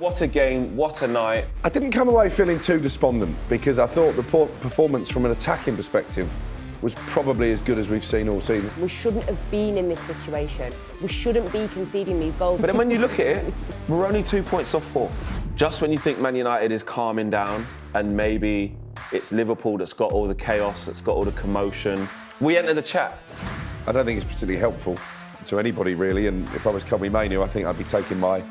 What a game, what a night. I didn't come away feeling too despondent because I thought the poor performance from an attacking perspective was probably as good as we've seen all season. We shouldn't have been in this situation. We shouldn't be conceding these goals. But then when you look at it, we're only 2 points off fourth. Just when you think Man United is calming down and maybe it's Liverpool that's got all the chaos, that's got all the commotion, we enter the chat. I don't think it's particularly helpful to anybody really, and if I was Kobbie Mainoo, I think I'd be taking my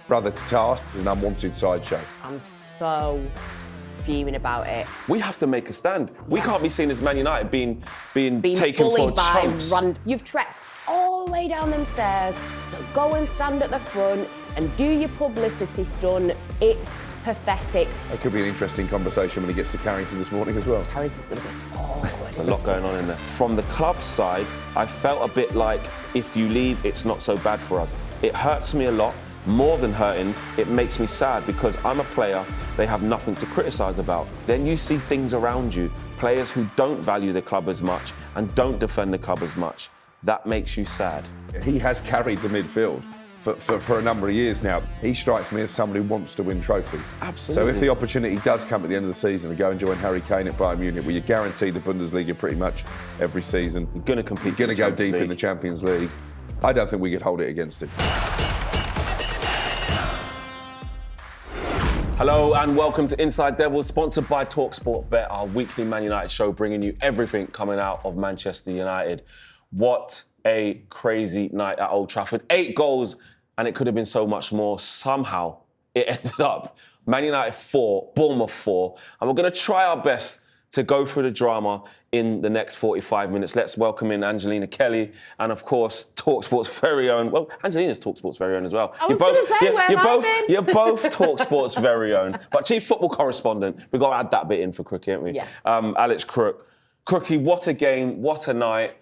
brother to task as an unwanted sideshow. I'm so fuming about it. We have to make a stand. We can't be seen as Man United being taken for bullied by chumps. You've trekked all the way down them stairs to go and stand at the front and do your publicity stunt. It's pathetic. That could be an interesting conversation when he gets to Carrington this morning as well. Carrington's going to be awkward. There's a lot going on in there. From the club side, I felt a bit like if you leave, it's not so bad for us. It hurts me a lot. More than hurting, it makes me sad because I'm a player they have nothing to criticise about. Then you see things around you, players who don't value the club as much and don't defend the club as much. That makes you sad. He has carried the midfield for a number of years now. He strikes me as somebody who wants to win trophies. Absolutely. So if the opportunity does come at the end of the season to go and join Harry Kane at Bayern Munich, where you're guaranteed the Bundesliga pretty much every season, You're going to compete. you're going to go deep in the Champions League, I don't think we could hold it against him. Hello and welcome to Inside Devils, sponsored by talkSPORT Bet, our weekly Man United show, bringing you everything coming out of Manchester United. What a crazy night at Old Trafford. 8 goals, and it could have been so much more. Somehow, it ended up Man United 4, Bournemouth 4, and we're going to try our best to go through the drama in the next 45 minutes. Let's welcome in Angelina Kelly and, of course, talkSPORT's very own. Well, Angelina's talkSPORT's very own as well. I was going to say, where have I been? You're both talkSPORT's very own, but chief football correspondent. We've got to add that bit in for Crookie, haven't we? Yeah. Alex Crook. Crookie, what a game, what a night.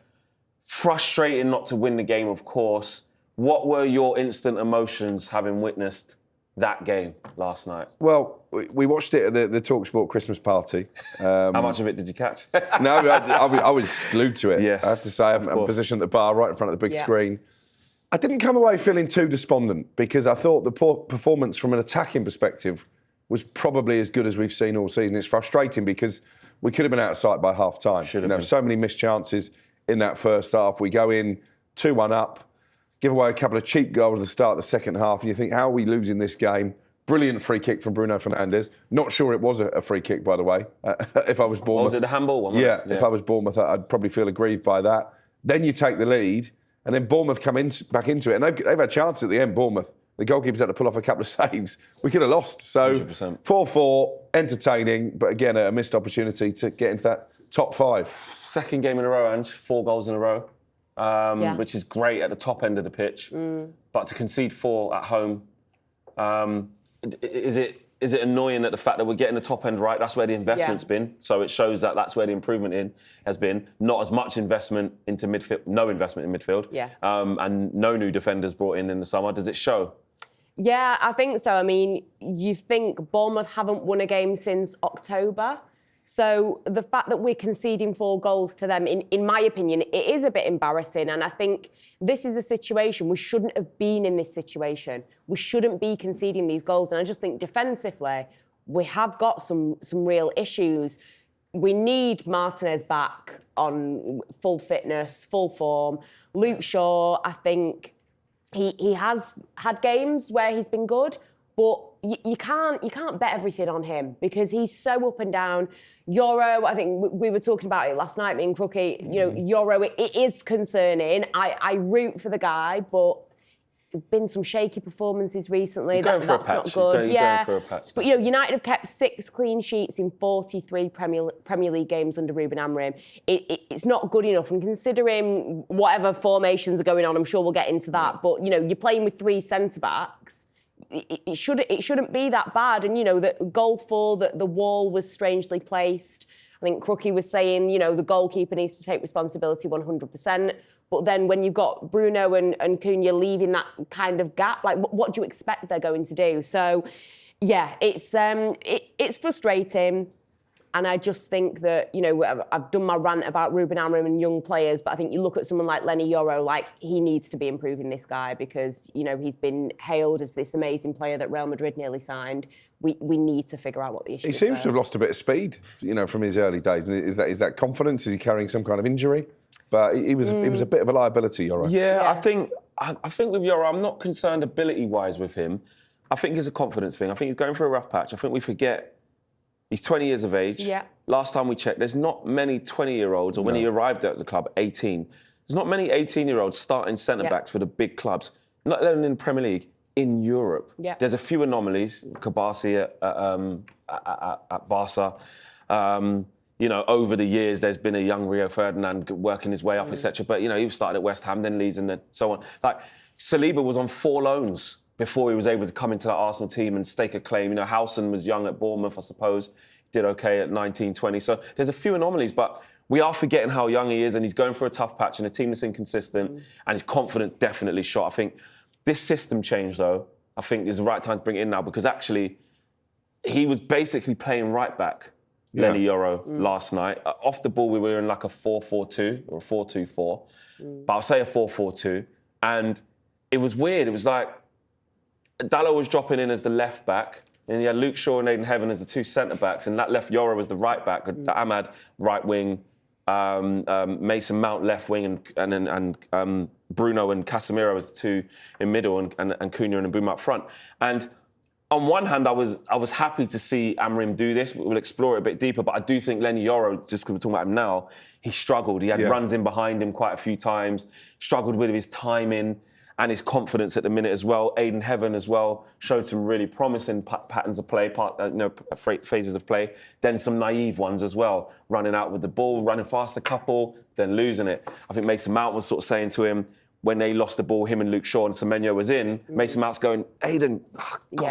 Frustrating not to win the game, of course. What were your instant emotions having witnessed that game last night? Well, we watched it at the talkSPORT Christmas party. How much of it did you catch? No, I was glued to it. Yes, I have to say, I'm positioned at the bar right in front of the big screen. I didn't come away feeling too despondent because I thought the poor performance from an attacking perspective was probably as good as we've seen all season. It's frustrating because we could have been out of sight by half time. Should have been. So many missed chances in that first half. We go in 2-1 up, give away a couple of cheap goals at the start of the second half, and you think, how are we losing this game? Brilliant free kick from Bruno Fernandes. Not sure it was a free kick, by the way. If I was Bournemouth. Was it the handball one? Yeah, if I was Bournemouth, I'd probably feel aggrieved by that. Then you take the lead, and then Bournemouth come back into it, and they've had chances at the end, Bournemouth. The goalkeeper's had to pull off a couple of saves. We could have lost. So 100%. 4-4, entertaining, but again, a missed opportunity to get into that top 5. Second game in a row, Ange, 4 goals in a row, which is great at the top end of the pitch. But to concede 4 at home, is it annoying that the fact that we're getting the top end right? That's where the investment's been. So it shows that that's where the improvement has been. Not as much investment into midfield, no investment in midfield, and no new defenders brought in the summer. Does it show? Yeah, I think so. I mean, you think Bournemouth haven't won a game since October. So the fact that we're conceding 4 goals to them, in my opinion, it is a bit embarrassing. And I think this is a situation, we shouldn't have been in this situation. We shouldn't be conceding these goals. And I just think defensively, we have got some real issues. We need Martinez back on full fitness, full form. Luke Shaw, I think he has had games where he's been good, but you can't bet everything on him because he's so up and down. Euro, I think we were talking about it last night, me and Crookie. Euro, it is concerning. I root for the guy, but there's been some shaky performances recently. That's not good. Going for a patch. But United have kept 6 clean sheets in 43 Premier League games under Ruben Amorim. It's not good enough, and considering whatever formations are going on, I'm sure we'll get into that. But you're playing with 3 centre backs. It shouldn't be that bad. And, the goal 4, the wall was strangely placed. I think Crookie was saying, the goalkeeper needs to take responsibility 100%. But then when you've got Bruno and Cunha leaving that kind of gap, like, what do you expect they're going to do? So, yeah, it's frustrating. And I just think that, I've done my rant about Ruben Amorim and young players, but I think you look at someone like Lenny Yoro, like, he needs to be improving, this guy, because, he's been hailed as this amazing player that Real Madrid nearly signed. We need to figure out what the issue is. He seems to have lost a bit of speed, from his early days. Is that confidence? Is he carrying some kind of injury? But he was a bit of a liability, Yoro. Yeah, I think with Yoro, I'm not concerned ability-wise with him. I think it's a confidence thing. I think he's going through a rough patch. I think we forget he's 20 years of age. Yeah. Last time we checked, there's not many 20-year-olds, or when he arrived at the club, 18. There's not many 18-year-olds starting centre-backs for the big clubs, not alone in the Premier League, in Europe. Yeah. There's a few anomalies, Kobbie at Barca. Over the years, there's been a young Rio Ferdinand working his way up, etc. But, he started at West Ham, then Leeds, and then so on. Like, Saliba was on 4 loans before he was able to come into that Arsenal team and stake a claim. Howson was young at Bournemouth, I suppose. Did okay at 19, 20. So there's a few anomalies, but we are forgetting how young he is, and he's going for a tough patch in a team that's inconsistent, and his confidence definitely shot. I think this system change, though, I think is the right time to bring it in now, because actually he was basically playing right back, Lenny Yoro, last night. Off the ball, we were in like a 4-4-2 or a 4-2-4, but I'll say a 4-4-2. And it was weird. It was like Dalot was dropping in as the left back, and you had Luke Shaw and Aiden Heaven as the 2 centre-backs, and that left Yoro as the right back, Ahmad right wing, Mason Mount left wing, and Bruno and Casemiro as the 2 in middle, and Cunha and Mbouma up front. And on one hand, I was happy to see Amorim do this. We'll explore it a bit deeper, but I do think Lenny Yoro, just because we're talking about him now, he struggled. He had runs in behind him quite a few times, struggled with his timing and his confidence at the minute as well. Aiden Heaven as well showed some really promising patterns of play, phases of play. Then some naive ones as well, running out with the ball, running fast a couple, then losing it. I think Mason Mount was sort of saying to him, when they lost the ball, him and Luke Shaw and Semenyo was in, Mason Mount's going, Aiden,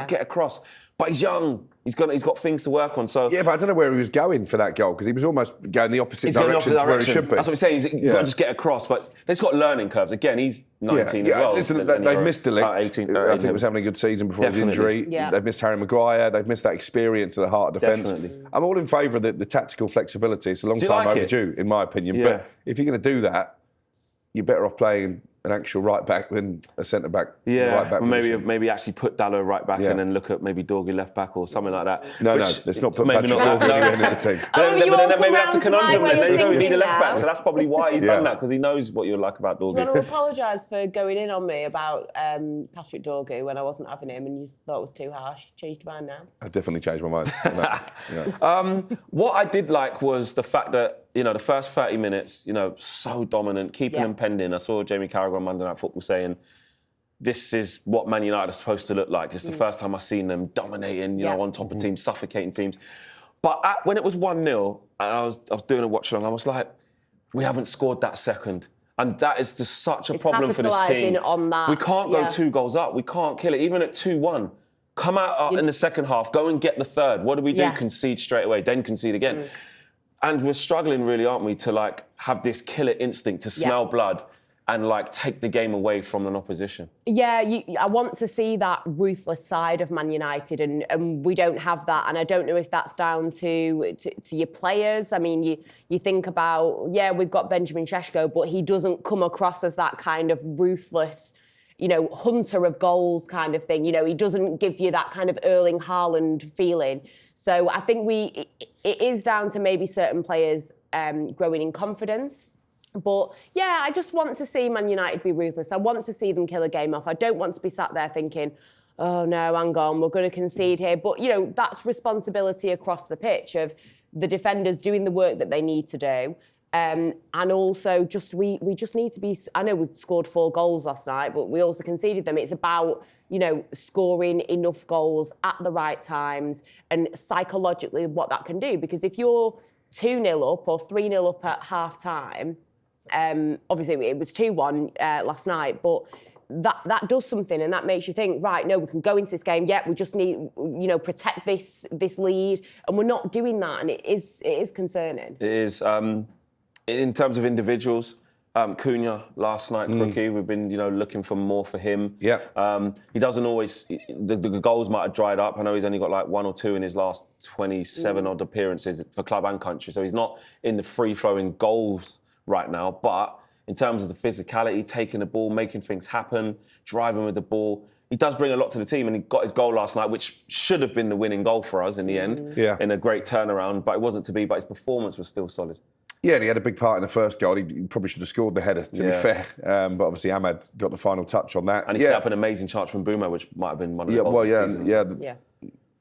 get across. But he's young. He's got things to work on. So yeah, but I don't know where he was going for that goal, because he was almost going the opposite direction to where he should be. That's what I'm saying. He's got to just get across. But he's got learning curves. Again, he's 19 as well. Listen, they've missed De Ligt. 18, I think was having a good season before his injury. Yeah. They've missed Harry Maguire. They've missed that experience at the heart of defence. I'm all in favour of the tactical flexibility. It's a long time overdue, in my opinion. Yeah. But if you're going to do that, you're better off playing an actual right back than a centre back. Yeah, right back maybe actually put Dalot right back and then look at maybe Dorgy left back or something like that. No, let's not put Patrick Dorgy anywhere near the team. But then maybe that's a conundrum. Then you don't need a left back, so that's probably why he's done that, because he knows what you like about Dorgy. I want to apologise for going in on me about Patrick Dorgy when I wasn't having him, and you thought it was too harsh. Changed your mind now? I've definitely changed my mind. What I did like was the fact that, the first 30 minutes, so dominant, keeping them pending. I saw Jamie Carragher on Monday Night Football saying, this is what Man United are supposed to look like. It's the first time I've seen them dominating, on top of teams, suffocating teams. But when it was 1-0, and I was doing a watch-along, I was like, we haven't scored that second. And that is just such a problem for this team. On that, we can't go 2 goals up. We can't kill it, even at 2-1. Come out in the second half, go and get the third. What do we do? Concede straight away, then concede again. And we're struggling, really, aren't we, to have this killer instinct to smell blood and take the game away from an opposition. Yeah, I want to see that ruthless side of Man United, and we don't have that. And I don't know if that's down to your players. I mean, you think about, we've got Benjamin Šeško, but he doesn't come across as that kind of ruthless, hunter of goals kind of thing. He doesn't give you that kind of Erling Haaland feeling. So I think it is down to maybe certain players growing in confidence. But I just want to see Man United be ruthless. I want to see them kill a game off. I don't want to be sat there thinking, oh no, hang on, we're going to concede here. But, that's responsibility across the pitch of the defenders doing the work that they need to do. And also, we just need to be. I know we've scored 4 goals last night, but we also conceded them. It's about scoring enough goals at the right times and psychologically what that can do. Because if you're 2-0 up or 3-0 up at half time, obviously it was 2-1 last night, but that does something, and that makes you think, right, no, we can go into this game, we just need, protect this lead, and we're not doing that, and it is concerning. It is. In terms of individuals, Cunha last night, Crookie. We've been, looking for more for him. Yeah. He doesn't always. The goals might have dried up. I know he's only got like 1 or 2 in his last 27 odd appearances for club and country, so he's not in the free-flowing goals right now. But in terms of the physicality, taking the ball, making things happen, driving with the ball, he does bring a lot to the team, and he got his goal last night, which should have been the winning goal for us in the end, in a great turnaround, but it wasn't to be. But his performance was still solid. Yeah, and he had a big part in the first goal. He probably should have scored the header, to be fair. But obviously Ahmad got the final touch on that. And he set up an amazing chance from Boomer, which might have been one of the goals of the season.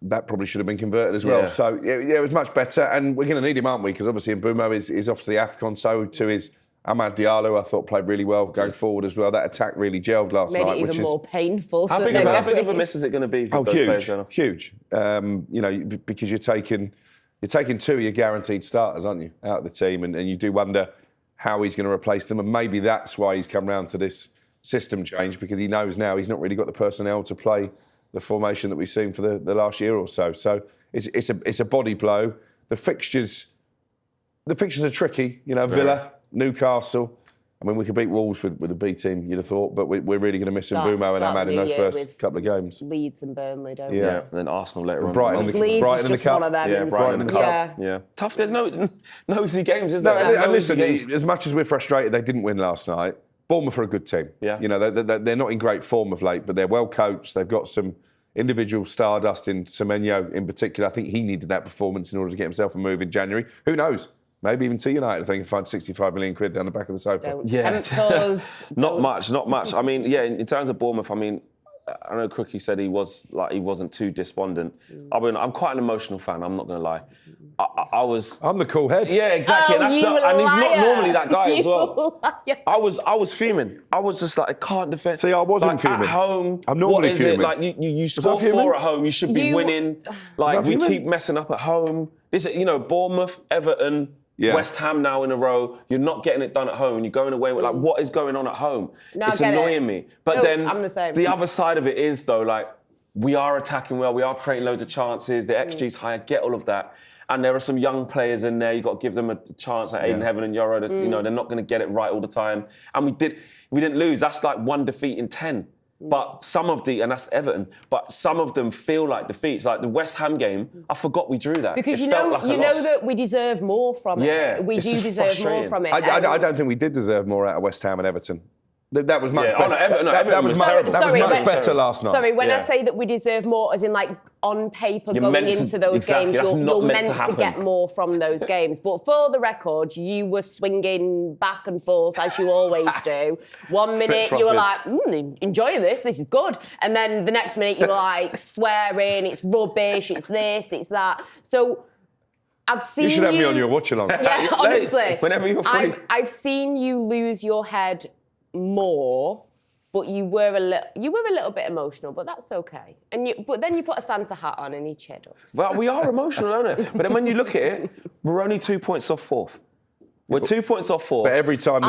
That probably should have been converted as well. So, it was much better. And we're going to need him, aren't we? Because obviously Boomer is off to the AFCON, so to his Amad Diallo, I thought played really well going forward as well. That attack really gelled last night. Made it even more painful. How big of a miss is it going to be? Oh, huge. Because you're taking 2 of your guaranteed starters, aren't you, out of the team, and you do wonder how he's going to replace them. And maybe that's why he's come round to this system change, because he knows now he's not really got the personnel to play the formation that we've seen for the last year or so. So it's a body blow. The fixtures are tricky. Villa, Newcastle. I mean, we could beat Wolves with a B team, you'd have thought, but we're really going to miss Mbeumo and Ahmad in those first couple of games. Leeds and Burnley, don't we? Yeah, and then Arsenal later on. Brighton in the cup. One of them Brighton in the cup. Yeah. Tough. There's no easy games, is there? And listen, as much as we're frustrated they didn't win last night, Bournemouth are a good team. Yeah. They're not in great form of late, but they're well coached. They've got some individual stardust in Semenyo in particular. I think he needed that performance in order to get himself a move in January. Who knows? Maybe even to United, I think, can find 65 million quid down the back of the sofa. Not much. I mean, in terms of Bournemouth, I mean, I know Crookie said he wasn't too despondent. I'm quite an emotional fan, I'm not going to lie. I'm the cool head. Yeah, exactly. Oh, and he's not normally that guy as well. Liar. I was fuming. I was just like, I can't defend. See, I wasn't fuming. At home, I'm normally fuming. Like, you score 4 at home, you should be winning. Like, we keep messing up at home. Bournemouth, Everton, West Ham now in a row. You're not getting it done at home. You're going away with, like, what is going on at home? It's annoying me. But then I'm the same. The other side of it is, though, like, we are attacking well. We are creating loads of chances. The XG's high. I get all of that. And there are some young players in there. You've got to give them a chance, like Aiden Heaven and Yoro. They're not going to get it right all the time. And we didn't lose. That's like 1 defeat in 10. But and that's Everton, but some of them feel like defeats. Like the West Ham game, I forgot we drew that. Because you know that we deserve more from it. We do deserve more from it. I don't think we did deserve more out of West Ham and Everton. That was much better. Everton was terrible. That was much better last night. Sorry, when I say that we deserve more, as in like on paper going into those games, you're meant to get more from those games. But for the record, you were swinging back and forth as you always do. 1 minute you were like, enjoying this is good. And then the next minute you were like swearing, it's rubbish, it's this, it's that. So I've seen you should have me on your watch along. Yeah, honestly. Whenever you're free. I've seen you lose your head more, but you were a little bit emotional, but that's okay. But then you put a Santa hat on and you cheered up. Well, we are emotional, aren't it? But then when you look at it, we're only 2 points off 4th. We're 2 points off 4th. But every time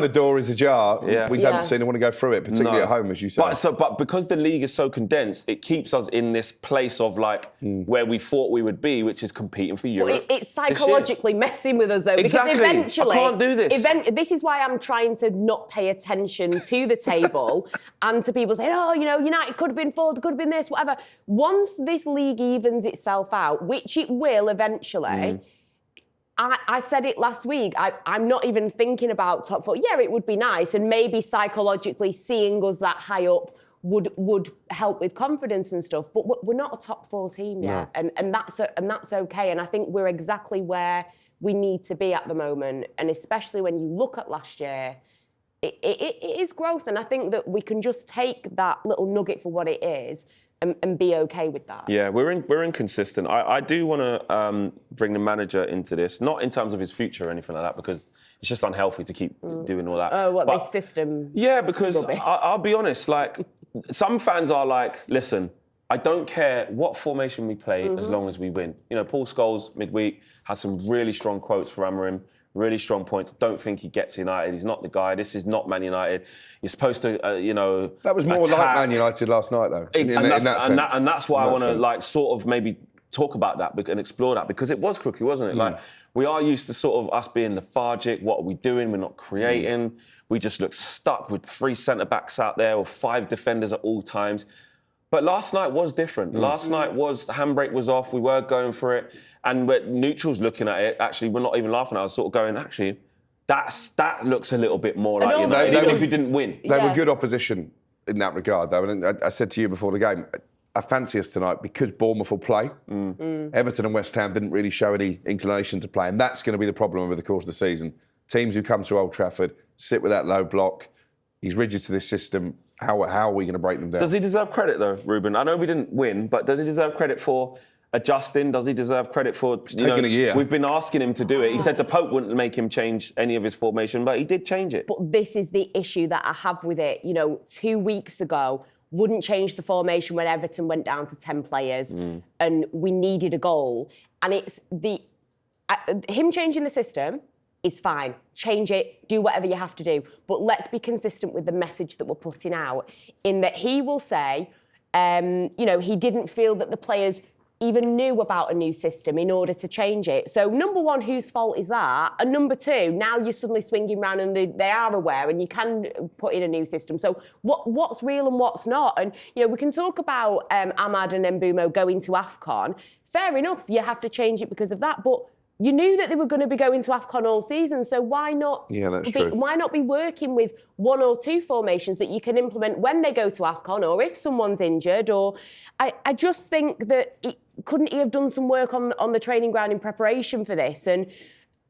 the door is ajar, we don't seem to want to go through it, particularly at home, as you say. But because the league is so condensed, it keeps us in this place of like where we thought we would be, which is competing for Europe. It's psychologically messing with us though, exactly. Because eventually, I can't do this. This is why I'm trying to not pay attention to the table and to people saying, United could have been 4th, could have been this, whatever. Once this league evens itself out, which it will eventually. I said it last week. I'm not even thinking about top 4. Yeah, it would be nice, and maybe psychologically seeing us that high up would help with confidence and stuff. But we're not a top 4 team yet, and that's okay. And I think we're exactly where we need to be at the moment. And especially when you look at last year, it is growth, and I think that we can just take that little nugget for what it is. And be okay with that. Yeah, we're inconsistent. I do want to bring the manager into this, not in terms of his future or anything like that, because it's just unhealthy to keep doing all that. Oh, this system? Yeah, because I'll be honest, like, some fans are like, listen, I don't care what formation we play as long as we win. Paul Scholes midweek had some really strong quotes for Amorim. Really strong points. Don't think he gets United. He's not the guy. This is not Man United. You're supposed to, That was more like Man United last night, though. And that's why I want to, like, sort of maybe talk about that and explore that, because it was crooky, wasn't it? Like, we are used to sort of us being lethargic. What are we doing? We're not creating. We just look stuck with 3 centre-backs out there or 5 defenders at all times. But last night was different. Last night was, the handbrake was off. We were going for it. And we're neutrals looking at it. Actually, we're not even laughing. I was sort of going, actually, that looks a little bit more like, even if we didn't win. They were good opposition in that regard, though. And I said to you before the game, I fancy us tonight because Bournemouth will play. Everton and West Ham didn't really show any inclination to play. And that's going to be the problem over the course of the season. Teams who come to Old Trafford, sit with that low block. He's rigid to this system. How are we going to break them down? Does he deserve credit, though, Ruben? I know we didn't win, but does he deserve credit for adjusting? Does he deserve credit for... It's taken a year. We've been asking him to do it. He said the Pope wouldn't make him change any of his formation, but he did change it. But this is the issue that I have with it. 2 weeks ago, wouldn't change the formation when Everton went down to 10 players and we needed a goal. And it's him changing the system is fine. Change it, do whatever you have to do. But let's be consistent with the message that we're putting out, in that he will say, he didn't feel that the players even knew about a new system in order to change it. So, number one, whose fault is that? And number two, now you're suddenly swinging around and they are aware and you can put in a new system. So what's real and what's not? And, we can talk about Ahmad and Mbeumo going to AFCON. Fair enough, you have to change it because of that. But you knew that they were going to be going to AFCON all season, so why not? Yeah, that's true. Why not be working with 1 or 2 formations that you can implement when they go to AFCON, or if someone's injured? Or I just think that couldn't he have done some work on the training ground in preparation for this? And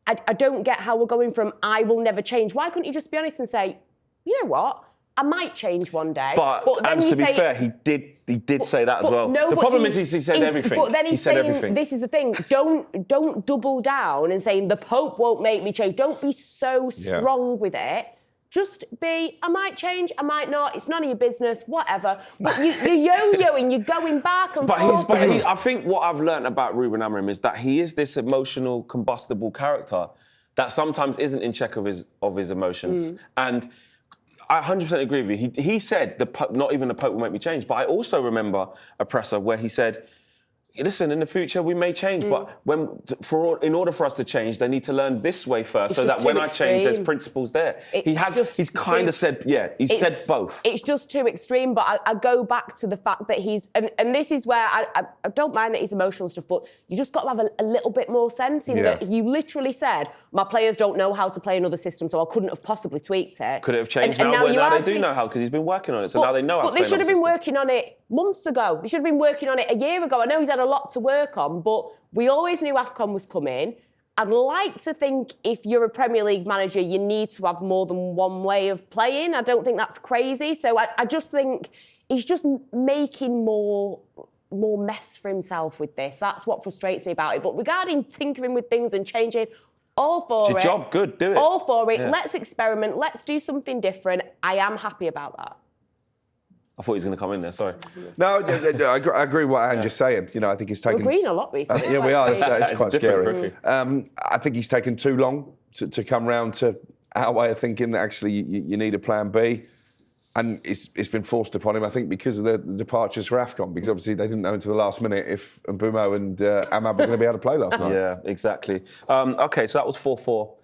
I don't get how we're going from I will never change. Why couldn't he just be honest and say, you know what? I might change one day. But then to be fair, he did say that as well. No, the problem is he said everything. But then he said saying, everything. This is the thing. Don't double down and saying the Pope won't make me change. Don't be so strong with it. Just be, I might change, I might not. It's none of your business, whatever. But you're yo-yoing, you're going back and forth. I think what I've learned about Ruben Amorim is that he is this emotional, combustible character that sometimes isn't in check of his emotions. And I 100% agree with you. He said, not even the Pope will make me change. But I also remember a presser where he said, listen, in the future we may change, but in order for us to change, they need to learn this way first, It's so that when I change, there's principles there. He's kind of said, he's said both. It's just too extreme, but I go back to the fact that he's, and this is where I don't mind that he's emotional stuff, but you just got to have a little bit more sense in that you literally said, my players don't know how to play another system, so I couldn't have possibly tweaked it. Could it have changed now they do know how, because he's been working on it, so now they know how to play. But they should have been working on it months ago. They should have been working on it a year ago. I know he's had a lot to work on, but we always knew AFCON was coming. I'd like to think if you're a Premier League manager, you need to have more than one way of playing. I don't think that's crazy. So I just think he's just making more mess for himself with this. That's what frustrates me about it. But regarding tinkering with things and changing, all for it. It's your job, good, do it. All for it. Yeah. Let's experiment. Let's do something different. I am happy about that. I thought he was going to come in there, sorry. No, I agree with what Ange is saying. I think he's taken... We're agreeing a lot recently. Yeah, we are. It's quite scary. Mm. I think he's taken too long to come round to our way of thinking that actually you need a plan B. And it's been forced upon him, I think, because of the departures for AFCON, because obviously they didn't know until the last minute if Mbeumo and Ahmad were going to be able to play last night. Yeah, exactly. OK, so that was 4-4.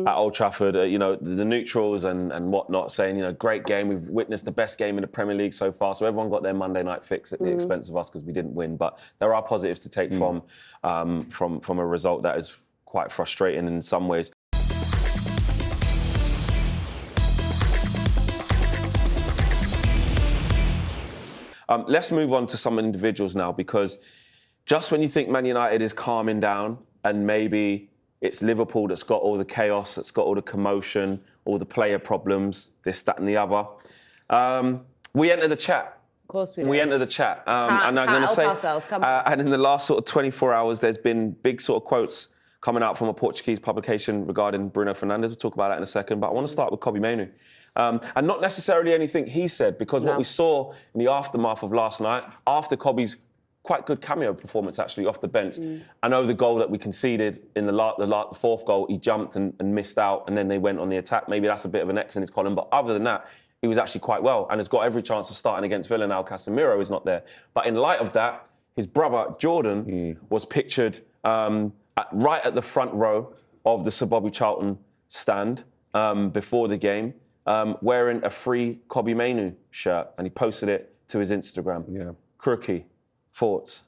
At Old Trafford, the neutrals and whatnot saying, great game. We've witnessed the best game in the Premier League so far. So everyone got their Monday night fix at the expense of us because we didn't win. But there are positives to take from a result that is quite frustrating in some ways. Let's move on to some individuals now, because just when you think Man United is calming down and maybe it's Liverpool that's got all the chaos, that's got all the commotion, all the player problems, this, that and the other. We enter the chat. Of course we do. We enter the chat. And I'm going to say, and in the last sort of 24 hours, there's been big sort of quotes coming out from a Portuguese publication regarding Bruno Fernandes. We'll talk about that in a second. But I want to start with Kobbie Mainoo. And not necessarily anything he said, because what we saw in the aftermath of last night, after Kobbie's quite good cameo performance, actually, off the bench. I know the goal that we conceded in the fourth goal, he jumped and missed out, and then they went on the attack. Maybe that's a bit of an X in his column. But other than that, he was actually quite well and has got every chance of starting against Villa now. Casemiro is not there. But in light of that, his brother, Jordan, was pictured right at the front row of the Sir Bobby Charlton stand before the game, wearing a free Kobbie Mainoo shirt, and he posted it to his Instagram. Yeah. Crookie, thoughts?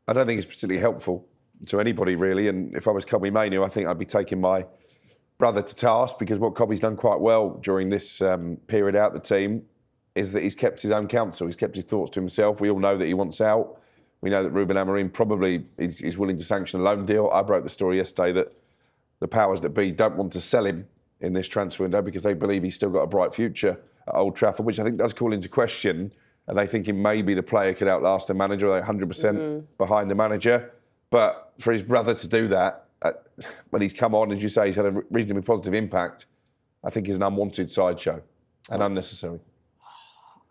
I don't think it's particularly helpful to anybody, really. And if I was Kobbie Mainoo, I think I'd be taking my brother to task, because what Kobbie's done quite well during this period out the team is that he's kept his own counsel. He's kept his thoughts to himself. We all know that he wants out. We know that Ruben Amorim probably is willing to sanction a loan deal. I broke the story yesterday that the powers that be don't want to sell him in this transfer window because they believe he's still got a bright future at Old Trafford, which I think does call into question. Are they thinking maybe the player could outlast the manager? Are they 100% behind the manager? But for his brother to do that, when he's come on, as you say, he's had a reasonably positive impact, I think is an unwanted sideshow and unnecessary.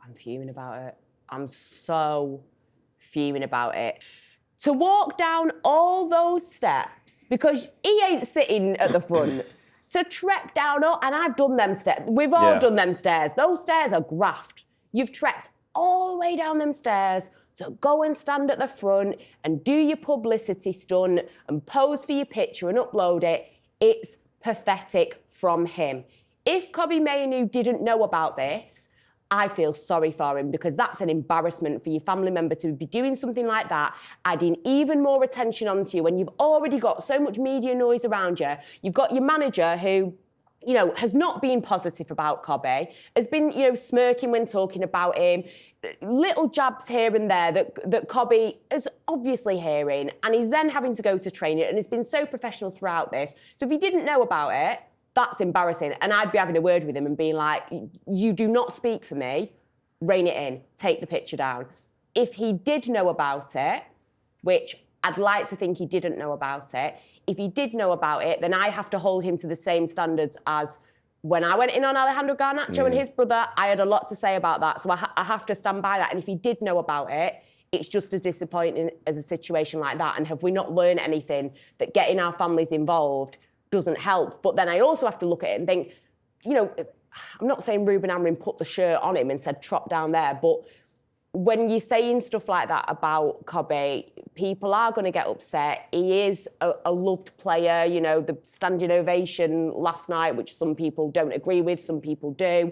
I'm fuming about it. I'm so fuming about it. To walk down all those steps, because he ain't sitting at the front, to trek down, and I've done them steps. We've all done them stairs. Those stairs are graft. You've trekked all the way down them stairs to go and stand at the front and do your publicity stunt and pose for your picture and upload it. It's pathetic from him. If Kobbie Mainoo didn't know about this, I feel sorry for him, because that's an embarrassment for your family member to be doing something like that, adding even more attention onto you when you've already got so much media noise around you. You've got your manager who, you know, has not been positive about Kobbie, has been, you know, smirking when talking about him, little jabs here and there that Kobbie is obviously hearing, and he's then having to go to training, and he's been so professional throughout this. So if he didn't know about it, that's embarrassing. And I'd be having a word with him and being like, you do not speak for me, rein it in, take the picture down. If he did know about it, which I'd like to think he didn't know about it, if he did know about it, then I have to hold him to the same standards as when I went in on Alejandro Garnacho and his brother. I had a lot to say about that, so I have to stand by that. And if he did know about it, it's just as disappointing as a situation like that. And have we not learned anything that getting our families involved doesn't help? But then I also have to look at it and think, you know, I'm not saying Ruben Amorim put the shirt on him and said, trot down there, but when you're saying stuff like that about Kobbie, people are going to get upset. He is a loved player. You know, the standing ovation last night, which some people don't agree with, some people do.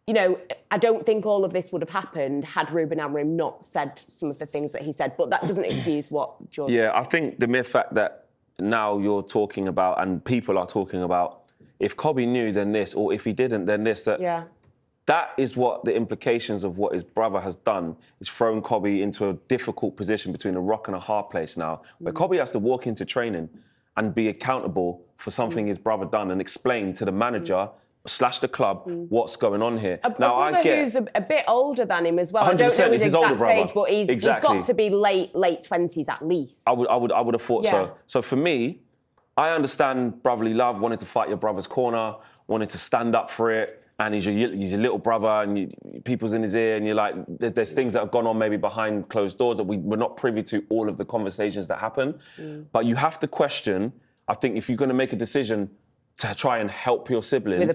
You know, I don't think all of this would have happened had Ruben Amorim not said some of the things that he said, but that doesn't excuse what Jordan... Yeah, I think the mere fact that now you're talking about, and people are talking about, if Kobbie knew, then this, or if he didn't, then this, that... Yeah. That is what the implications of what his brother has done is thrown Kobbie into a difficult position between a rock and a hard place now, where Kobbie has to walk into training and be accountable for something his brother done and explain to the manager / the club what's going on here. A brother who's a bit older than him as well. 100%, I don't know his his older exact brother. age, but he's got to be late 20s at least. I would have thought so. So for me, I understand brotherly love, wanting to fight your brother's corner, wanting to stand up for it. And he's your little brother, and people's in his ear, and you're like, there's things that have gone on maybe behind closed doors that we're not privy to all of the conversations that happen. But you have to question, I think, if you're going to make a decision to try and help your sibling with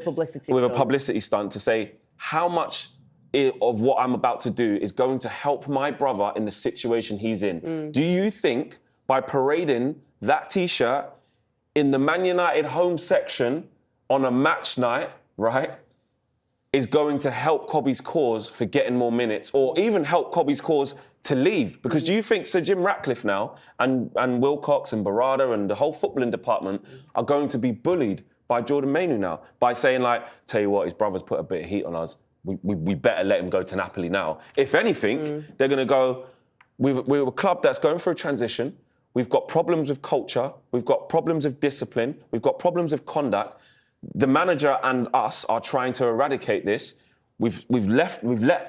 a publicity stunt, to say how much of what I'm about to do is going to help my brother in the situation he's in. Do you think by parading that T-shirt in the Man United home section on a match night, right, is going to help Kobbie's cause for getting more minutes, or even help Kobbie's cause to leave? Because do you think Sir Jim Ratcliffe now and Wilcox and Barada and the whole footballing department are going to be bullied by Jordan Mainoo now by saying, like, tell you what, his brother's put a bit of heat on us, we better let him go to Napoli now? If anything, they're going to go, we're a club that's going through a transition, we've got problems with culture, we've got problems with discipline, we've got problems with conduct. The manager and us are trying to eradicate this. We've let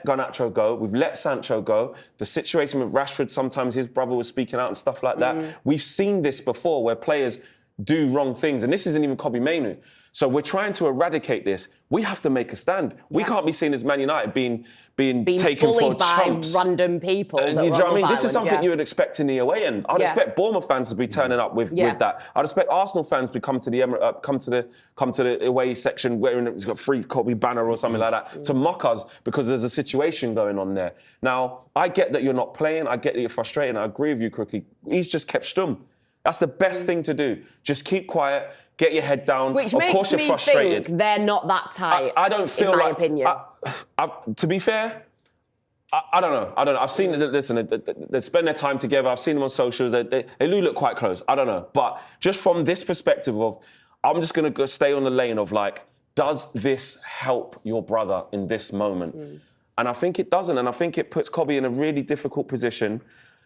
Garnacho go. We've let Sancho go. The situation with Rashford, sometimes his brother was speaking out and stuff like that. We've seen this before, where players do wrong things, and this isn't even Kobbie Mainoo. So we're trying to eradicate this. We have to make a stand. We can't be seen as Man United being taken for chumps. By random people. You know what I mean? This is something you would expect in the away end. I'd expect Bournemouth fans to be turning up with that. I'd expect Arsenal fans to come to the away section wearing it's got free Kobbie banner or something like that to mock us because there's a situation going on there. Now, I get that you're not playing. I get that you're frustrated. I agree with you, Crookie. He's just kept stum. That's the best thing to do. Just keep quiet. Get your head down. Which of makes course you're me frustrated. think they're not that tight. I don't feel in my like, opinion. to be fair, I don't know. I've seen they spend their time together. I've seen them on socials. They do look quite close. I don't know. But just from this perspective of, I'm just going to stay on the lane of like, does this help your brother in this moment? And I think it doesn't. And I think it puts Kobbie in a really difficult position.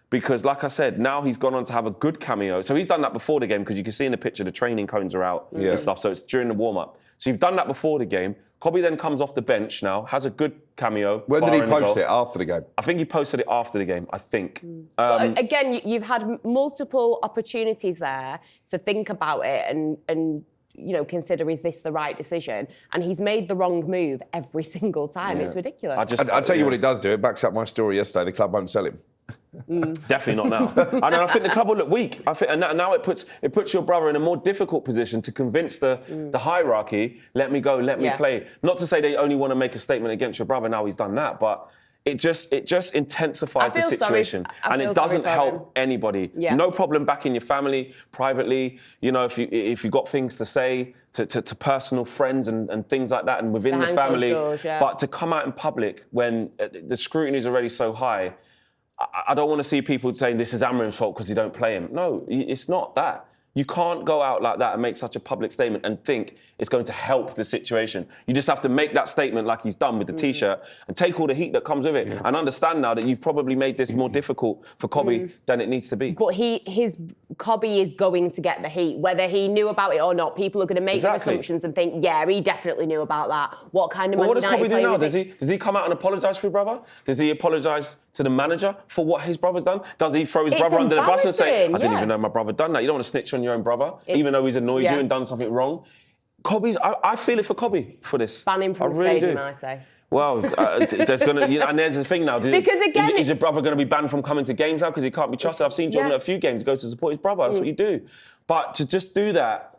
Because, like I said, now he's gone on to have a good cameo. So he's done that before the game, because you can see in the picture the training cones are out and stuff. So it's during the warm-up. So you've done that before the game. Kobbie then comes off the bench now, has a good cameo. When did he post it? After the game? I think he posted it after the game, I think. Again, you've had multiple opportunities there to think about it and consider, is this the right decision? And he's made the wrong move every single time. It's ridiculous. I'll tell you what it does do. It backs up my story yesterday. The club won't sell him. Definitely not now. And I think the club will look weak. I think, and now it puts your brother in a more difficult position to convince the hierarchy, let me go, let me play. Not to say they only want to make a statement against your brother now he's done that, but it just intensifies the situation, and it doesn't help anybody. No problem back in your family, privately. If you've got things to say to personal friends and things like that, and within the family. Doors, but to come out in public when the scrutiny is already so high, I don't want to see people saying this is Amorim's fault because you don't play him. No, it's not that. You can't go out like that and make such a public statement and think it's going to help the situation. You just have to make that statement like he's done with the T-shirt and take all the heat that comes with it and understand now that you've probably made this more difficult for Kobbie than it needs to be. But Kobbie is going to get the heat, whether he knew about it or not. People are going to make their assumptions and think, yeah, he definitely knew about that. What kind of Man United what does Kobbie do now? Does he come out and apologise for his brother? Does he apologise to the manager for what his brother's done? Does he throw his brother under the bus and say, I didn't even know my brother done that? You don't want to snitch on your own brother, even though he's annoyed you and done something wrong. I feel it for Kobbie for this. Ban him from the stadium, I say. Well, there's going to, and there's the thing now. Because again, is your brother going to be banned from coming to games now because he can't be trusted? I've seen Jordan at a few games go to support his brother. That's what you do. But to just do that,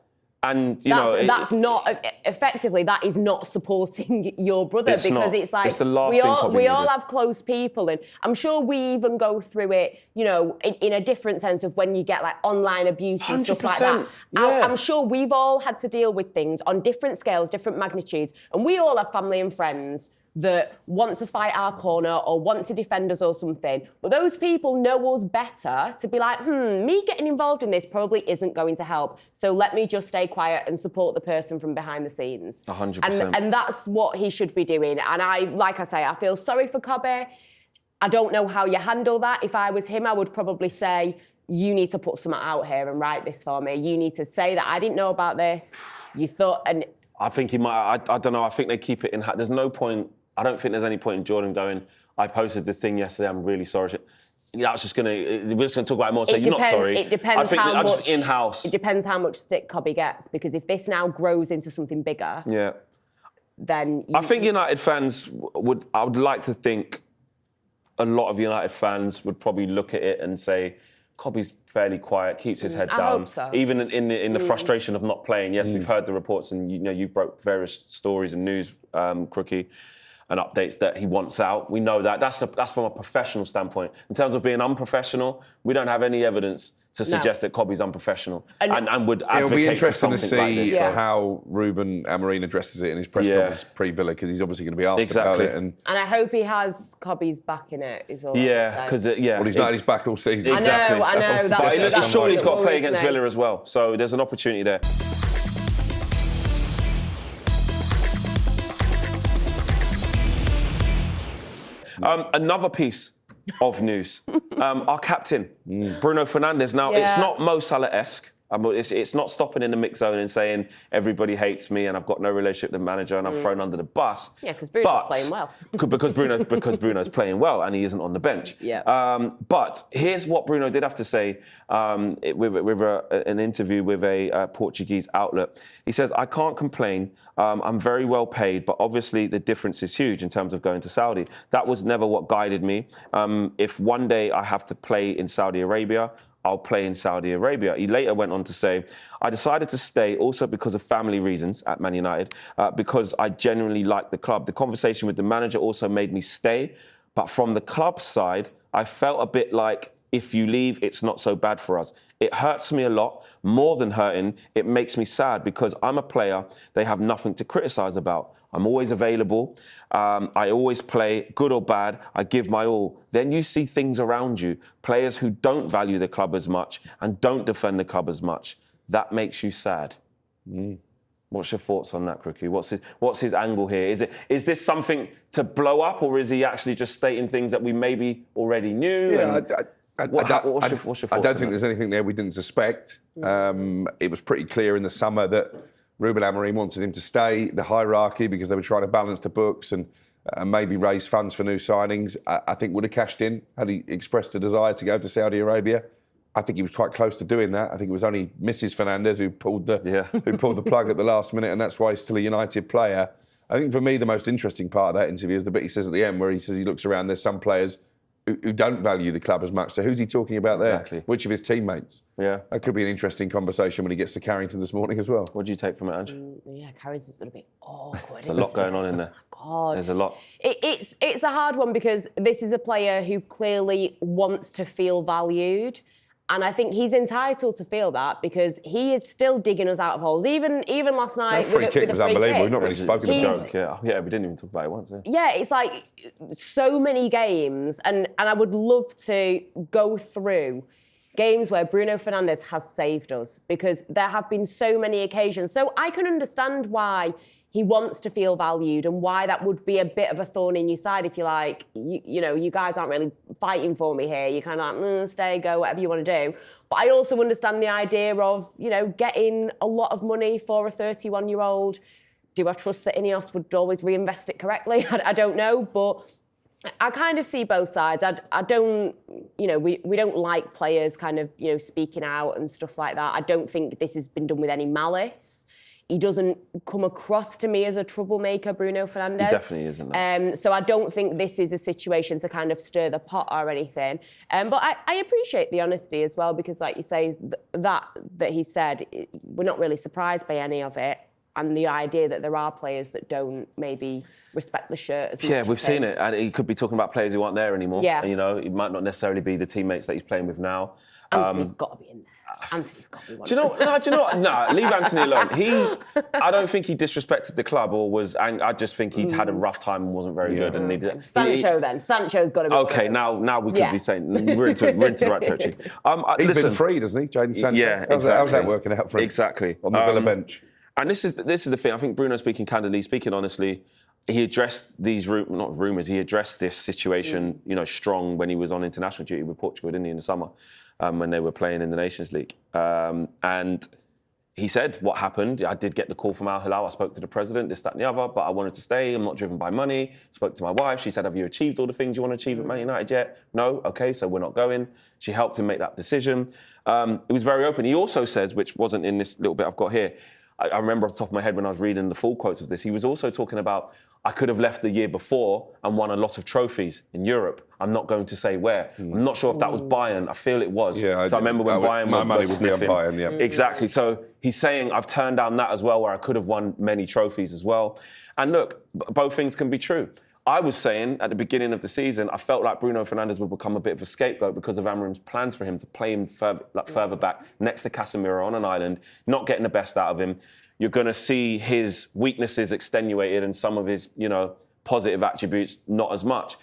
and that's not effectively. That is not supporting your brother, because it's like it's the last we all have close people, and I'm sure we even go through it, in a different sense of when you get like online abuse and stuff like that. I'm sure we've all had to deal with things on different scales, different magnitudes, and we all have family and friends that want to fight our corner or want to defend us or something. But those people know us better to be like, me getting involved in this probably isn't going to help. So let me just stay quiet and support the person from behind the scenes. 100%. And that's what he should be doing. And I feel sorry for Kobbie. I don't know how you handle that. If I was him, I would probably say, you need to put something out here and write this for me. You need to say that I didn't know about this. You thought, and I think he might. I don't know. I think they keep it in. There's no point. I don't think there's any point in Jordan going, I posted this thing yesterday, I'm really sorry. That's just going to, we're just going to talk about it more, so you're not sorry. It depends how much, in-house. It depends how much stick Kobbie gets, because if this now grows into something bigger, then... I think United fans I would like to think a lot of United fans would probably look at it and say, Kobbie's fairly quiet, keeps his head down. I hope so. Even in the frustration of not playing. Yes, we've heard the reports, and you've broke various stories and news, Crookie, and updates that he wants out. We know that. That's from a professional standpoint. In terms of being unprofessional, we don't have any evidence to suggest that Kobbie's unprofessional and would advocate. It'll be interesting to see like this, how Ruben Amorim addresses it in his press conference pre-Villa, because he's obviously going to be asked about it. And I hope he has Kobbie's back in it. Is all. Because well, he's not had his back all season. Exactly. I know. But surely he's got to play against Villa as well. So there's an opportunity there. Another piece of news. Our captain, Bruno Fernandes. Now, it's not Mo Salah-esque. It's not stopping in the mix zone and saying everybody hates me and I've got no relationship with the manager and I've thrown under the bus. Yeah, because Bruno's playing well. because Bruno's playing well and he isn't on the bench. Yeah. But here's what Bruno did have to say with an interview with a Portuguese outlet. He says, "I can't complain. I'm very well paid, but obviously the difference is huge in terms of going to Saudi. That was never what guided me. If one day I have to play in Saudi Arabia, I'll play in Saudi Arabia." He later went on to say, "I decided to stay also because of family reasons at Man United, because I genuinely like the club. The conversation with the manager also made me stay. But from the club side, I felt a bit like, if you leave, it's not so bad for us. It hurts me a lot, more than hurting. It makes me sad because I'm a player they have nothing to criticise about. I'm always available. I always play, good or bad. I give my all. Then you see things around you, players who don't value the club as much and don't defend the club as much. That makes you sad." What's your thoughts on that, Crookie? What's his angle here? Is this something to blow up, or is he actually just stating things that we maybe already knew? Yeah, What's your thoughts I don't on think there's anything there we didn't suspect. It was pretty clear in the summer that Ruben Amorim wanted him to stay, the hierarchy, because they were trying to balance the books and maybe raise funds for new signings. I think would have cashed in had he expressed a desire to go to Saudi Arabia. I think he was quite close to doing that. I think it was only Mrs. Fernandes who pulled the plug at the last minute, and that's why he's still a United player. I think for me the most interesting part of that interview is the bit he says at the end, where he says he looks around. There's some players who don't value the club as much. So who's he talking about there? Exactly. Which of his teammates? Yeah. That could be an interesting conversation when he gets to Carrington this morning as well. What do you take from it, Ange? Yeah, Carrington's going to be awkward. There's a lot going on in there. God. There's a lot. It's a hard one because this is a player who clearly wants to feel valued. And I think he's entitled to feel that because he is still digging us out of holes. Even last night, That free kick was unbelievable. We've not really spoken about it. Yeah, we didn't even talk about it once. Yeah, it's like so many games, and I would love to go through games where Bruno Fernandes has saved us because there have been so many occasions. So I can understand why he wants to feel valued and why that would be a bit of a thorn in your side if you're like, you know, you guys aren't really fighting for me here. You're kind of like, stay, go, whatever you want to do. But I also understand the idea of, you know, getting a lot of money for a 31-year-old. Do I trust that Ineos would always reinvest it correctly? I don't know, but I kind of see both sides. I don't, you know, we don't like players kind of, you know, speaking out and stuff like that. I don't think this has been done with any malice. He doesn't come across to me as a troublemaker, Bruno Fernandes. He definitely isn't. So I don't think this is a situation to kind of stir the pot or anything. But I appreciate the honesty as well because, like you say, that he said, we're not really surprised by any of it. And the idea that there are players that don't maybe respect the shirt as much. Yeah, we've seen it. And he could be talking about players who aren't there anymore. Yeah. You know, it might not necessarily be the teammates that he's playing with now. Anthony's got to be in there. Anthony's got to be one. Do you know what? No, leave Anthony alone. I don't think he disrespected the club or was. I just think he'd had a rough time and wasn't very good. And Sancho's got to be. Okay, now we could be saying we're into the right territory. He's been freed, hasn't he, Jadon Sancho? Yeah, exactly. How's that working out for him? Exactly. On the Villa bench. And this is the thing. I think Bruno, speaking candidly, speaking honestly, he addressed these not rumours. He addressed this situation, you know, strong when he was on international duty with Portugal, didn't he, in the summer? When they were playing in the Nations League. And he said what happened. I did get the call from Al Hilal. I spoke to the president, this, that and the other, but I wanted to stay. I'm not driven by money. Spoke to my wife. She said, have you achieved all the things you want to achieve at Man United yet? No? Okay, so we're not going. She helped him make that decision. It was very open. He also says, which wasn't in this little bit I've got here, I remember off the top of my head when I was reading the full quotes of this, he was also talking about, I could have left the year before and won a lot of trophies in Europe. I'm not going to say where. I'm not sure if that was Bayern. I feel it was. Yeah, so I remember when Bayern my money was would be on sniffing. Bayern, yeah. Exactly. So he's saying, I've turned down that as well, where I could have won many trophies as well. And look, both things can be true. I was saying at the beginning of the season, I felt like Bruno Fernandes would become a bit of a scapegoat because of Amorim's plans for him to play him further back next to Casemiro on an island, not getting the best out of him. You're going to see his weaknesses extenuated and some of his, you know, positive attributes not as much.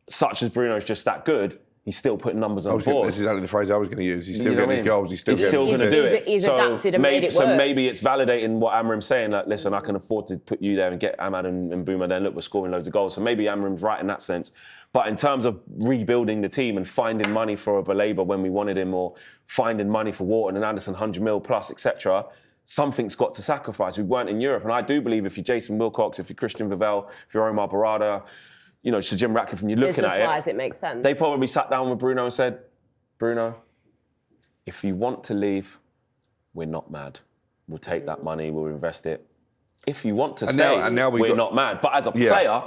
Such as Bruno's just that good, he's still putting numbers on the board. This is exactly the phrase I was going to use. He's still getting his goals. He's going to do it. He's adapted and made it work. So maybe it's validating what Amorim's saying. Like, listen, I can afford to put you there and get Ahmad and Boomer. Then look, we're scoring loads of goals. So maybe Amorim's right in that sense. But in terms of rebuilding the team and finding money for a Baleba when we wanted him, or finding money for Wharton and Anderson, 100 mil plus, etc., something's got to sacrifice. We weren't in Europe. And I do believe if you're Jason Wilcox, if you're Christian Vivel, if you're Omar Barada, you know, Sir Jim Ratcliffe, and you're looking at Business-wise, it makes sense. They probably sat down with Bruno and said, Bruno, if you want to leave, we're not mad. We'll take that money, we'll invest it. If you want to stay, we're not mad. But as a player,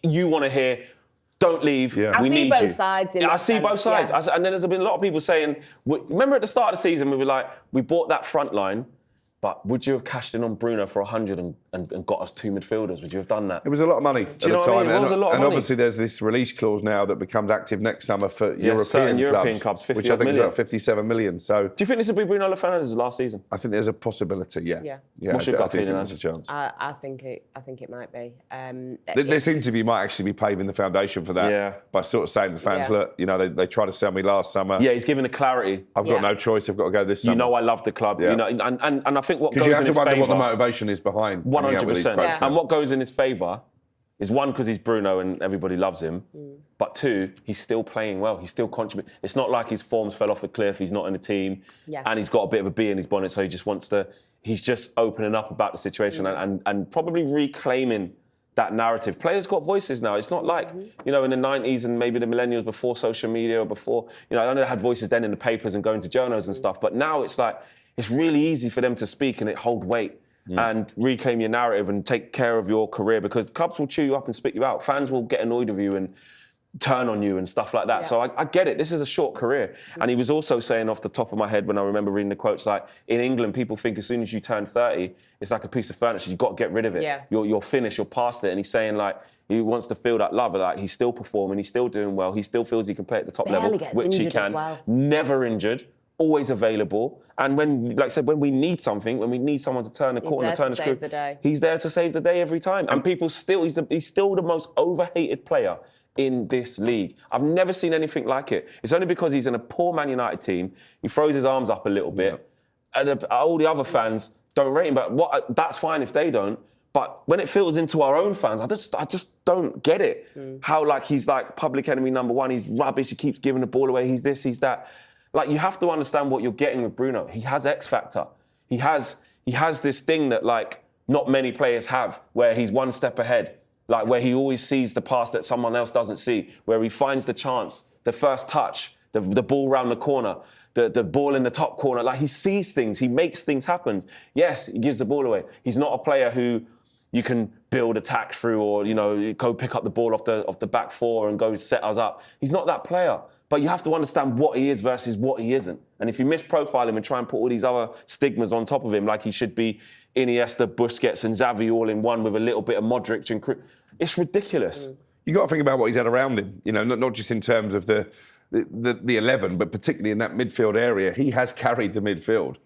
you want to hear, don't leave, we need you. I see both sides. I see both sides. And then there's been a lot of people saying, remember at the start of the season, we were like, we bought that front line, but would you have cashed in on Bruno for 100 and got us 2 midfielders? Would you have done that? It was a lot of money at the time. It was a lot of money. Obviously there's this release clause now that becomes active next summer for European clubs, 50 which I think million. is about 57 million. So, do you think this will be Bruno Fernandes' last season? I think there's a possibility, yeah. What's your gut feeling? There's a chance. I think it might be. This interview might actually be paving the foundation for that by sort of saying to the fans, look, you know, they tried to sell me last summer. Yeah, he's given a clarity. I've got no choice. I've got to go this summer. You know I love the club. You know, and I think what goes in his favour... Because you have to wonder what the motivation is behind. 100%. And what goes in his favour is, one, because he's Bruno and everybody loves him, but two, he's still playing well. He's still contributing. It's not like his forms fell off a cliff, he's not in the team, and he's got a bit of a bee in his bonnet, so he just wants to... He's just opening up about the situation and probably reclaiming that narrative. Players got voices now. It's not like, you know, in the 90s and maybe the millennials before social media or before, you know, I know they had voices then in the papers and going to journals and stuff, but now it's like, it's really easy for them to speak and it hold weight and reclaim your narrative and take care of your career, because clubs will chew you up and spit you out. Fans will get annoyed with you and turn on you and stuff like that. Yeah. So I get it. This is a short career. And he was also saying, off the top of my head, when I remember reading the quotes, like, in England, people think as soon as you turn 30, it's like a piece of furniture. You've got to get rid of it. Yeah. You're finished. You're past it. And he's saying, like, he wants to feel that love. Like, he's still performing. He's still doing well. He still feels he can play at the top level, which he can. Never injured. Always available. And when, like I said, when we need something, when we need someone to turn a corner, turn a screw, he's there to save the day every time. And people still, he's still the most overhated player in this league. I've never seen anything like it. It's only because he's in a poor Man United team. He throws his arms up a little bit. And all the other fans don't rate him. But that's fine if they don't. But when it filters into our own fans, I just don't get it. How, like, he's like public enemy number one. He's rubbish. He keeps giving the ball away. He's this, he's that. Like, you have to understand what you're getting with Bruno. He has X factor. He has this thing that, like, not many players have, where he's one step ahead. Like, where he always sees the pass that someone else doesn't see, where he finds the chance, the first touch, the ball round the corner, the ball in the top corner. Like, he sees things, he makes things happen. Yes, he gives the ball away. He's not a player who you can build attack through, or, you know, go pick up the ball off the back four and go set us up. He's not that player. But you have to understand what he is versus what he isn't. And if you misprofile him and try and put all these other stigmas on top of him, like he should be Iniesta, Busquets and Xavi all in one with a little bit of Modric and Crook, it's ridiculous. You got to think about what he's had around him. You know, not just in terms of the 11, but particularly in that midfield area. He has carried the midfield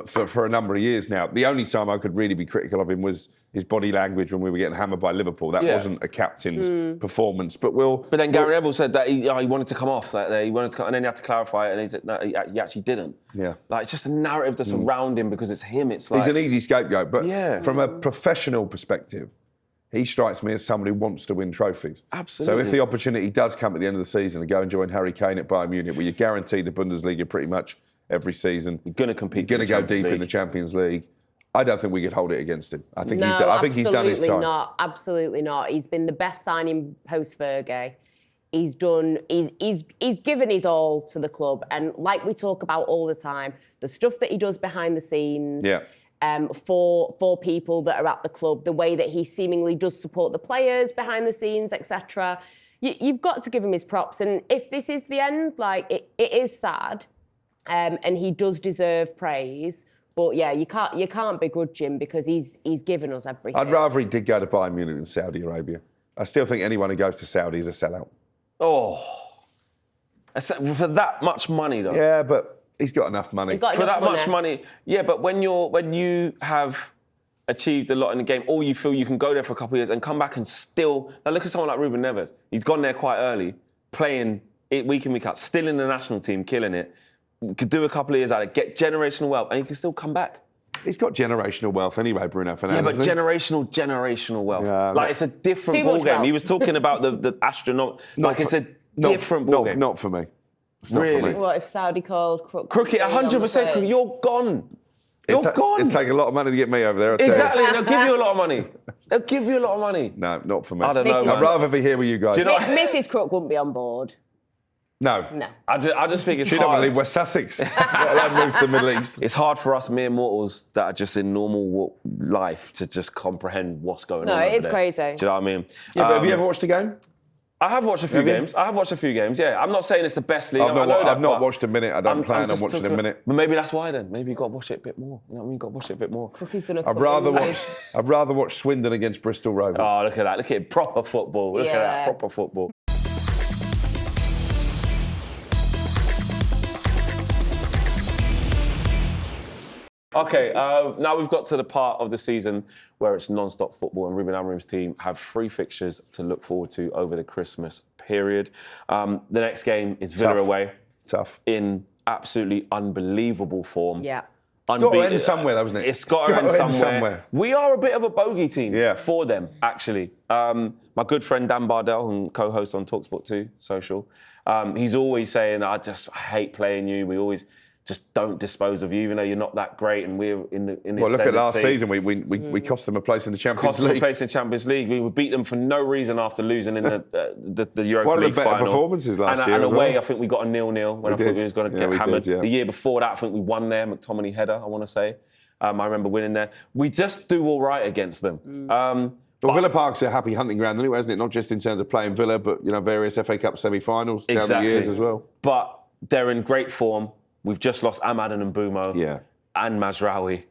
for a number of years now. The only time I could really be critical of him was his body language when we were getting hammered by Liverpool. That wasn't a captain's performance. But then Gary Neville said that he wanted to come off that day. He wanted to come, and then he had to clarify it, and he said no, he actually didn't. Yeah, like, it's just a narrative that's around him because it's him. It's like, he's an easy scapegoat. But from a professional perspective, he strikes me as somebody who wants to win trophies. Absolutely. So if the opportunity does come at the end of the season to go and join Harry Kane at Bayern Munich, where you're guaranteed the Bundesliga pretty much every season, you're going to compete. You're going to go deep in the Champions League. I don't think we could hold it against him. I think he's done his time. Absolutely not. He's been the best signing post Fergie. He's given his all to the club, and like we talk about all the time, the stuff that he does behind the scenes. For people that are at the club, the way that he seemingly does support the players behind the scenes, etc. You've got to give him his props. And if this is the end, like, it is sad, and he does deserve praise. But yeah, you can't begrudge him because he's given us everything. I'd rather he did go to Bayern Munich than Saudi Arabia. I still think anyone who goes to Saudi is a sellout. Oh, for that much money, though. Yeah, but he's got enough money. For that much money, yeah. But when you have achieved a lot in the game, or you feel you can go there for a couple of years and come back and still... Now look at someone like Ruben Neves. He's gone there quite early, playing week in, week out, still in the national team, killing it. Could do a couple of years out of it, get generational wealth, and he can still come back. He's got generational wealth anyway, Bruno Fernandes. Yeah, but generational wealth. Yeah, like, it's a different Too much ball game. wealth. He was talking about the astronaut. It's a different ball game. Not for me. It's not Really? for me. What if Saudi called Crook? Crooked, 100%. Crooked, you're gone. You're gone. It'd take a lot of money to get me over there. Exactly. They'll give you a lot of money. They'll give you a lot of money. No, not for me. I don't know, man. I'd rather be here with you guys. Do you know- Mrs. Crook wouldn't be on board. No. I just think it's She don't want hard. to leave West Sussex. Let move to the Middle East. It's hard for us mere mortals that are just in normal life to just comprehend what's going on. No, it over is there. crazy. Do you know what I mean? Yeah, but have you ever watched a game? I have watched a few Have you? games. I have watched a few games, yeah. I'm not saying it's the best league. I've not, I know that, I've not but watched a minute. I don't plan on just watching a talking- minute. But maybe that's why then. Maybe you've got to watch it a bit more. You know what I mean? You've got to watch it a bit more. Crookie's going to. I'd rather watch Swindon against Bristol Rovers. Oh, look at that. Look at proper football. Look at that. Yeah. Proper football. Okay, now we've got to the part of the season where it's non-stop football and Ruben Amorim's team have 3 fixtures to look forward to over the Christmas period. The next game is Villa Tough. away Tough. in absolutely unbelievable form. Yeah. It's got to end somewhere, hasn't it? It's got to end somewhere. We are a bit of a bogey team for them, actually. My good friend Dan Bardell, and co-host on talkSPORT 2 social, he's always saying, I hate playing you. We always just don't dispose of you, even though you're not that great. And we're in the Well, look at last ascendancy. season. We cost them a place in the Champions Cost them a League. place in Champions League. We would beat them for no reason after losing in the Europa One of the League better final. performances last year And as away, well. I think we got a 0-0 when I thought did. we was going to Yeah, get we hammered. did, yeah. The year before that, I think we won there. McTominay header, I want to say. I remember winning there. We just do all right against them. Well, Villa Park's a happy hunting ground anyway, isn't it? Not just in terms of playing Villa, but various FA Cup semi-finals down the years as well. But they're in great form. We've just lost Ahmad and Mbumo and Mazraoui.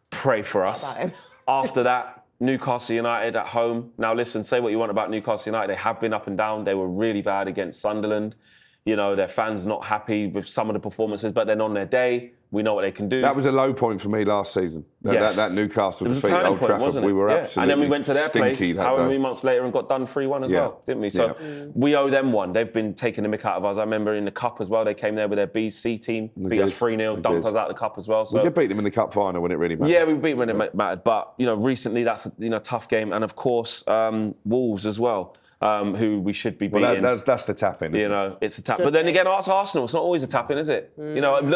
Pray for us. About him. After that, Newcastle United at home. Now listen, say what you want about Newcastle United. They have been up and down. They were really bad against Sunderland. Their fans not happy with some of the performances, but then on their day, we know what they can do. That was a low point for me last season. That Newcastle It was a defeat at turning Old point, Trafford. wasn't it? We were Yeah. absolutely And then we went to their place stinky that however day. many months later and got done 3-1 as well, didn't we? So we owe them one. They've been taking the mick out of us. I remember in the Cup as well, they came there with their B-C team, beat us 3-0, dumped us out of the Cup as well. So We did beat them in the Cup final when it really mattered. yeah, we beat when it mattered. But, recently that's a tough game. And of course, Wolves as well, who we should be beating. Well, that's the tap-in, isn't it? It's a tap. But then again, ask Arsenal. It's not always a tap-in, is it?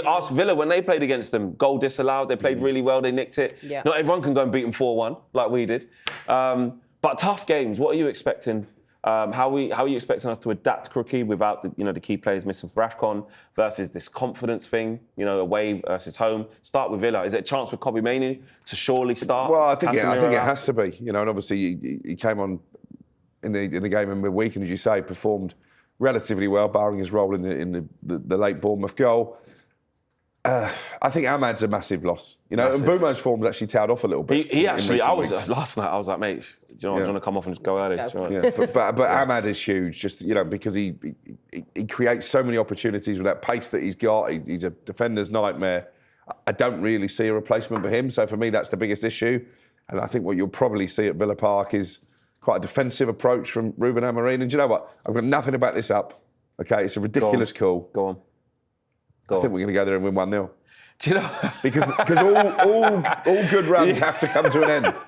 Ask Villa when they played against them. Goal disallowed. They played really well. They nicked it. Yeah. Not everyone can go and beat them 4-1 like we did. But tough games. What are you expecting? How are you expecting us to adapt, Crookie, without the key players missing for AFCON versus this confidence thing? Away versus home. Start with Villa. Is it a chance for Kobbie Mainoo to surely start? Well, I think Casemiro it out? has to be. And obviously he came on in the game in midweek, and as you say, performed relatively well, barring his role in the late Bournemouth goal. I think Ahmad's a massive loss. And Mbumo's form's actually tailed off a little bit. He in actually, recent I was weeks. last night. I was like, mate, do you want to come off and just go early? Yeah. Do you know what I mean? Yeah, but Ahmad is huge, just because he creates so many opportunities with that pace that he's got. He's a defender's nightmare. I don't really see a replacement for him. So for me, that's the biggest issue. And I think what you'll probably see at Villa Park is quite a defensive approach from Ruben Amorim. And do you know what? I've got nothing to back this up. Okay, it's a ridiculous call. Go on. I think we're going to go there and win 1-0. Do you know? Because all good runs have to come to an end.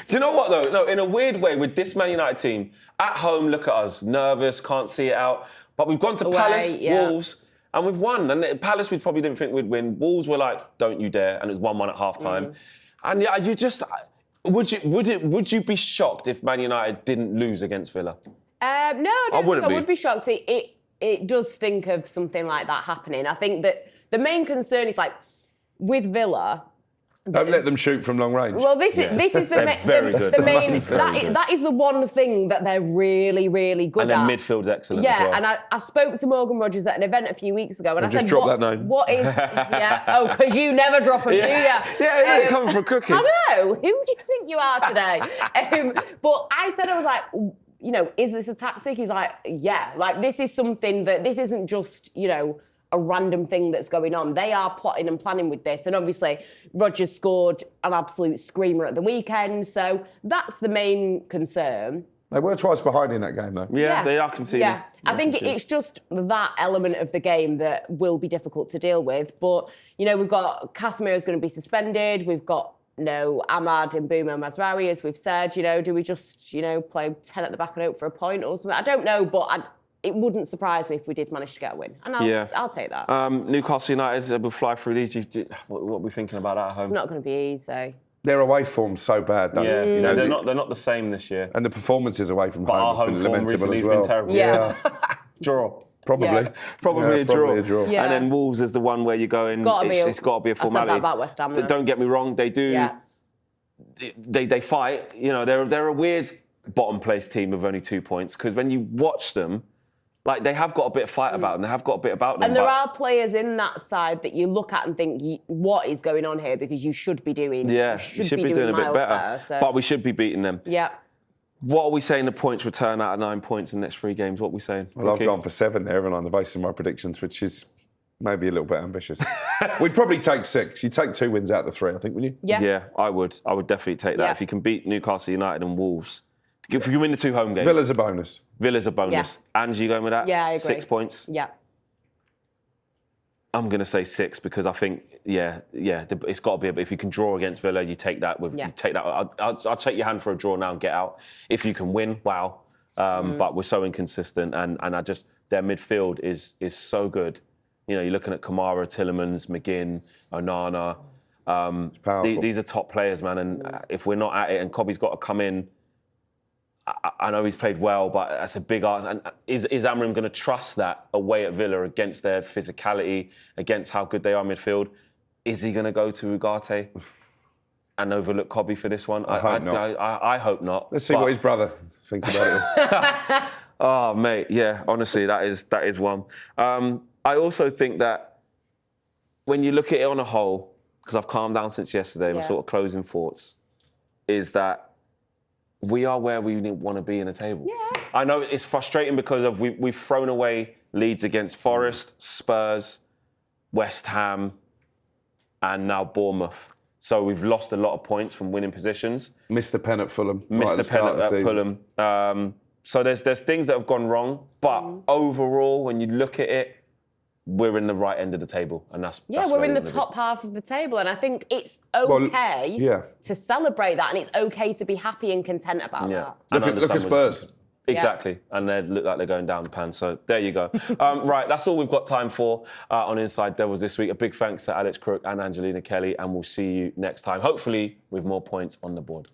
Do you know what, though? No, in a weird way, with this Man United team, at home, look at us, nervous, can't see it out. But we've gone to Away, Palace, yeah. Wolves, and we've won. And at Palace, we probably didn't think we'd win. Wolves were like, don't you dare. And it was 1-1 at half-time. And yeah, you just... Would you be shocked if Man United didn't lose against Villa? No, I don't wouldn't think I be. would be shocked. It does stink of something like that happening. I think that the main concern is with Villa. Don't let them shoot from long range. Well, this is the They're very good. the main Very good. that is the one thing that they're really, really good And at. then midfield's excellent as Yeah, well. and I spoke to Morgan Rogers at an event a few weeks ago, and I just said, dropped what, that name. What is? Yeah. Oh, because you never drop them, do you? Yeah, coming from Cookie. I know. Who do you think you are today? But I said, I was like, is this a tactic? He's like, yeah. This is something that this isn't just, a random thing that's going on. They are plotting and planning with this. And obviously, Rodgers scored an absolute screamer at the weekend. So that's the main concern. They were twice behind in that game, though. Yeah, they are conceding. Yeah, I think it's just that element of the game that will be difficult to deal with. But, you know, we've got Casemiro's going to be suspended. We've got, Ahmad and Mbeumo Mazraoui, as we've said. You know, do we just, play 10 at the back and hope for a point or something? I don't know, but it wouldn't surprise me if we did manage to get a win. And I'll take that. Newcastle United will fly through these. What are we thinking about at home? It's not going to be easy. Their away form's so bad, though. Yeah, they're not the same this year. And the performances away from But home our home has been form lamentable recently as has well. been terrible. Yeah. Draw. Probably. Yeah. Probably a draw. Yeah. And then Wolves is the one where you're going, it's got to be a formality. I said that about West Ham, though. Don't get me wrong, they do. Yeah. They fight. They're a weird bottom place team with only 2 points, because when you watch them, like, they have got a bit of fight about them. They have got a bit about them. And there are players in that side that you look at and think, what is going on here? Because you should be doing. Yeah, you should be doing a bit better. So. But we should be beating them. Yeah. What are we saying the points return out of 9 points in the next 3 games? What are we saying? Well, I've gone for 7 there, haven't I, on the basis of my predictions, which is maybe a little bit ambitious. We'd probably take 6. You'd take 2 wins out of the 3, I think, wouldn't you? Yeah. Yeah, I would. I would definitely take that. Yeah. If you can beat Newcastle United and Wolves. If you win the 2 home games. Villa's a bonus. Villa's a bonus. Yeah. Angie, you going with that? Yeah, I agree. 6 points? Yeah. I'm going to say 6 because I think, it's got to be. If you can draw against Villa, you take that. You take that. I'll take your hand for a draw now and get out. If you can win, wow. But we're so inconsistent, and their midfield is so good. You're looking at Kamara, Tielemans, McGinn, Onana. These are top players, man. And if we're not at it, and Kobbie's got to come in. I know he's played well, but that's a big ask. And is Amorim going to trust that away at Villa against their physicality, against how good they are midfield? Is he going to go to Ugarte and overlook Kobbie for this one? I hope not. Let's see what his brother thinks about it. Oh, mate, yeah. Honestly, that is one. I also think that when you look at it on a whole, because I've calmed down since yesterday, my sort of closing thoughts, is that we are where we want to be in the table. Yeah. I know it's frustrating because we've thrown away leads against Forest, Spurs, West Ham, and now Bournemouth. So we've lost a lot of points from winning positions. Missed the pen at Fulham. Missed the pen at Fulham. So there's things that have gone wrong, but overall, when you look at it, we're in the right end of the table, and that's we're in the top half of the table, and I think it's okay to celebrate that, and it's okay to be happy and content about that. Look at Spurs. Exactly, and they look like they're going down the pan. So there you go. Right, that's all we've got time for on Inside Devils this week. A big thanks to Alex Crook and Angelina Kelly, and we'll see you next time, hopefully with more points on the board.